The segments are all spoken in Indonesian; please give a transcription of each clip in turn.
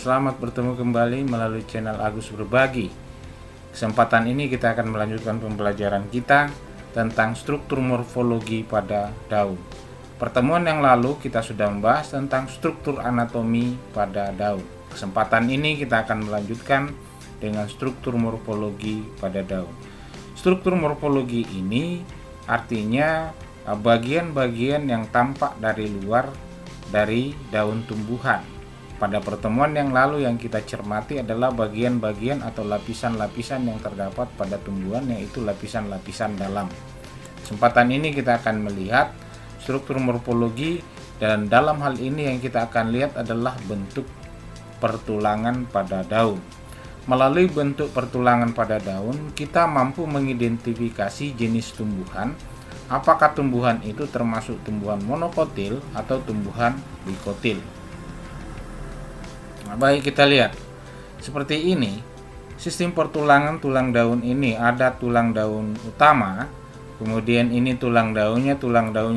selamat bertemu kembali melalui channel Agus Berbagi. Kesempatan ini kita akan melanjutkan pembelajaran kita tentang struktur morfologi pada daun. Pertemuan yang lalu kita sudah membahas tentang struktur anatomi pada daun. Kesempatan ini kita akan melanjutkan dengan struktur morfologi pada daun. Struktur morfologi ini artinya bagian-bagian yang tampak dari luar dari daun tumbuhan. Pada pertemuan yang lalu yang kita cermati adalah bagian-bagian atau lapisan-lapisan yang terdapat pada tumbuhan, yaitu lapisan-lapisan dalam. Kesempatan ini kita akan melihat struktur morfologi, dan dalam hal ini yang kita akan lihat adalah bentuk pertulangan pada daun. Melalui bentuk pertulangan pada daun, kita mampu mengidentifikasi jenis tumbuhan, apakah tumbuhan itu termasuk tumbuhan monokotil atau tumbuhan dikotil. Nah, baik, kita lihat seperti ini. Sistem pertulangan tulang daun ini ada tulang daun utama, kemudian ini tulang daunnya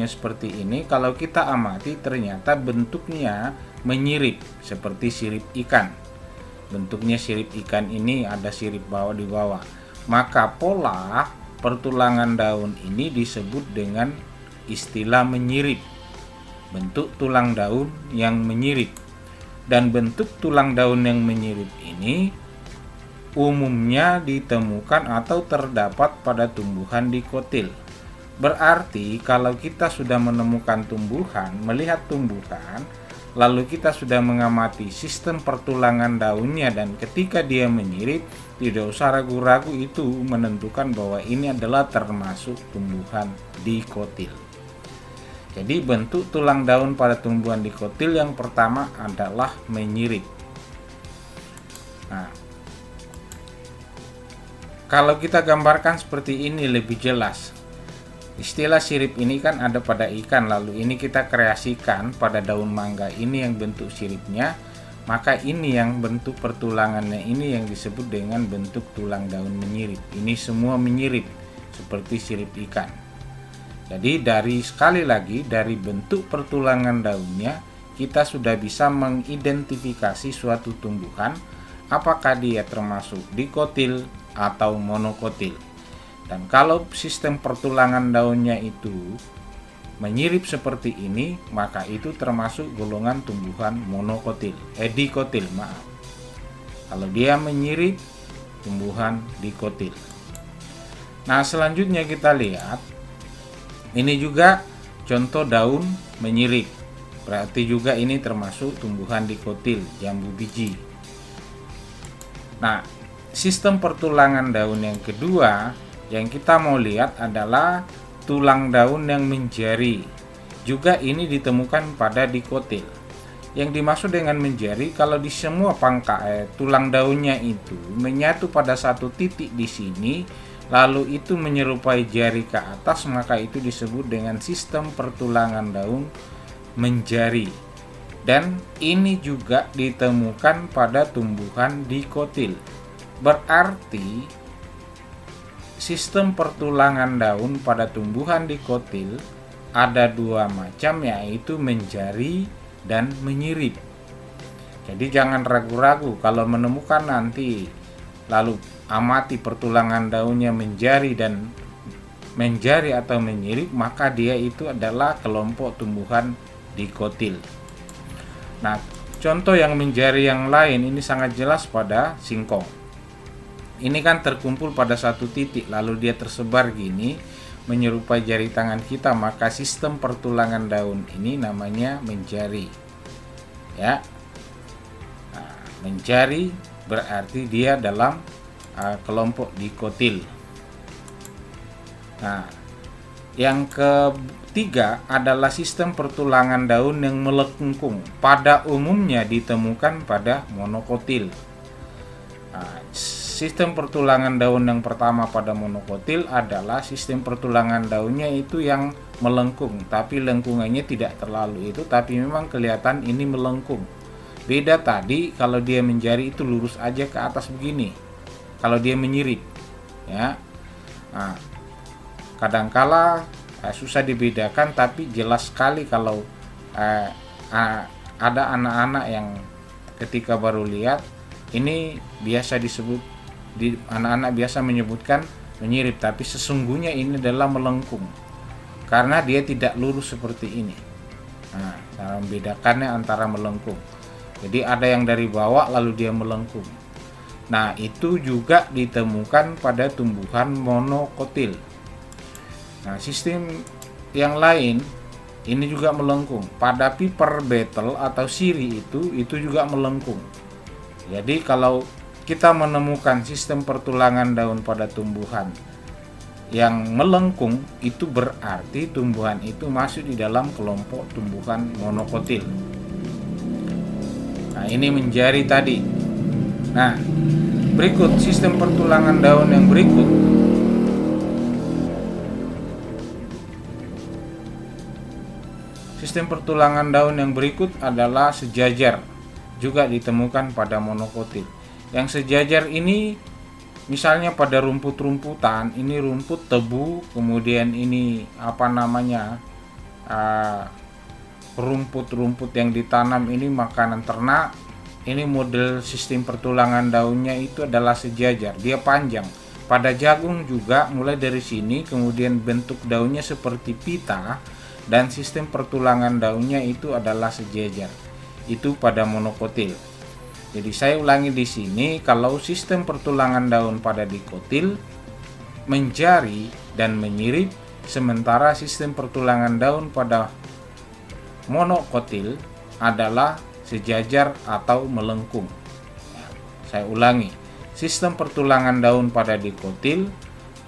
seperti ini. Kalau kita amati ternyata bentuknya menyirip seperti sirip ikan. Bentuknya sirip ikan ini, ada sirip bawah di bawah. Maka pola pertulangan daun ini disebut dengan istilah menyirip. Bentuk tulang daun yang menyirip. Dan bentuk tulang daun yang menyirip ini umumnya ditemukan atau terdapat pada tumbuhan dikotil. Berarti kalau kita sudah menemukan tumbuhan, melihat tumbuhan, lalu kita sudah mengamati sistem pertulangan daunnya, dan ketika dia menyirip, tidak usah ragu-ragu itu menentukan bahwa ini adalah termasuk tumbuhan dikotil. Jadi bentuk tulang daun pada tumbuhan dikotil yang pertama adalah menyirip. Nah, kalau kita gambarkan seperti ini lebih jelas. Istilah sirip ini kan ada pada ikan, lalu ini kita kreasikan pada daun mangga ini yang bentuk siripnya, maka ini yang bentuk pertulangannya ini yang disebut dengan bentuk tulang daun menyirip. Ini semua menyirip seperti sirip ikan. Jadi sekali lagi dari bentuk pertulangan daunnya kita sudah bisa mengidentifikasi suatu tumbuhan, apakah dia termasuk dikotil atau monokotil. Dan kalau sistem pertulangan daunnya itu menyirip seperti ini, maka itu termasuk golongan tumbuhan monokotil, dikotil, maaf. Kalau dia menyirip, tumbuhan dikotil. Nah, selanjutnya kita lihat, ini juga contoh daun menyirip. Berarti juga ini termasuk tumbuhan dikotil, jambu biji. Nah, sistem pertulangan daun yang kedua yang kita mau lihat adalah tulang daun yang menjari. Juga ini ditemukan pada dikotil. Yang dimaksud dengan menjari, kalau di semua pangkal tulang daunnya itu menyatu pada satu titik di sini, lalu itu menyerupai jari ke atas, maka itu disebut dengan sistem pertulangan daun menjari. Dan ini juga ditemukan pada tumbuhan dikotil. Berarti sistem pertulangan daun pada tumbuhan dikotil ada dua macam, yaitu menjari dan menyirip. Jadi jangan ragu-ragu kalau menemukan nanti lalu amati pertulangan daunnya menjari atau menyirip, maka dia itu adalah kelompok tumbuhan dikotil. Nah, contoh yang menjari yang lain ini sangat jelas pada singkong. Ini kan terkumpul pada satu titik, lalu dia tersebar gini menyerupai jari tangan kita, maka sistem pertulangan daun ini namanya menjari. Ya, nah, menjari berarti dia dalam kelompok dikotil. Nah, yang ketiga adalah sistem pertulangan daun yang melengkung. Pada umumnya ditemukan pada monokotil. Nah, sistem pertulangan daun yang pertama pada monokotil adalah sistem pertulangan daunnya itu yang melengkung, tapi lengkungannya tidak terlalu itu, tapi memang kelihatan ini melengkung. Beda tadi, kalau dia menjari itu lurus aja ke atas begini. Kalau dia menyirip, ya, nah, kadangkala susah dibedakan, tapi jelas sekali kalau ada anak-anak yang ketika baru lihat ini biasa disebut, di anak-anak biasa menyebutkan menyirip, tapi sesungguhnya ini adalah melengkung karena dia tidak lurus seperti ini. Nah, cara membedakannya antara melengkung. Jadi ada yang dari bawah lalu dia melengkung. Nah, itu juga ditemukan pada tumbuhan monokotil. Nah, sistem yang lain ini juga melengkung. Pada piper beetle atau siri itu juga melengkung. Jadi kalau kita menemukan sistem pertulangan daun pada tumbuhan yang melengkung, itu berarti tumbuhan itu masuk di dalam kelompok tumbuhan monokotil. Nah, ini menjadi tadi. Nah, berikut sistem pertulangan daun yang berikut. Sistem pertulangan daun yang berikut adalah sejajar, juga ditemukan pada monokotil. Yang sejajar ini misalnya pada rumput-rumputan, ini rumput tebu, kemudian ini rumput-rumput yang ditanam ini makanan ternak. Ini model sistem pertulangan daunnya itu adalah sejajar, dia panjang. Pada jagung juga mulai dari sini, kemudian bentuk daunnya seperti pita, dan sistem pertulangan daunnya itu adalah sejajar. Itu pada monokotil. Jadi saya ulangi di sini, kalau sistem pertulangan daun pada dikotil menjari dan menyirip, sementara sistem pertulangan daun pada monokotil adalah sejajar atau melengkung. Saya ulangi, sistem pertulangan daun pada dikotil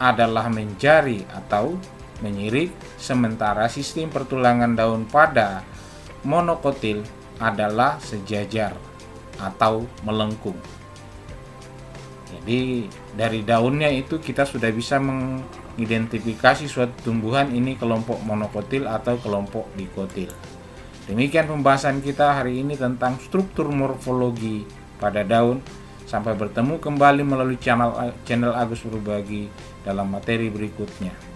adalah menjari atau menyirip, sementara sistem pertulangan daun pada monokotil adalah sejajar atau melengkung. Jadi dari daunnya itu kita sudah bisa mengidentifikasi suatu tumbuhan ini kelompok monokotil atau kelompok dikotil. Demikian pembahasan kita hari ini tentang struktur morfologi pada daun. Sampai bertemu kembali melalui channel Agus Berbagi dalam materi berikutnya.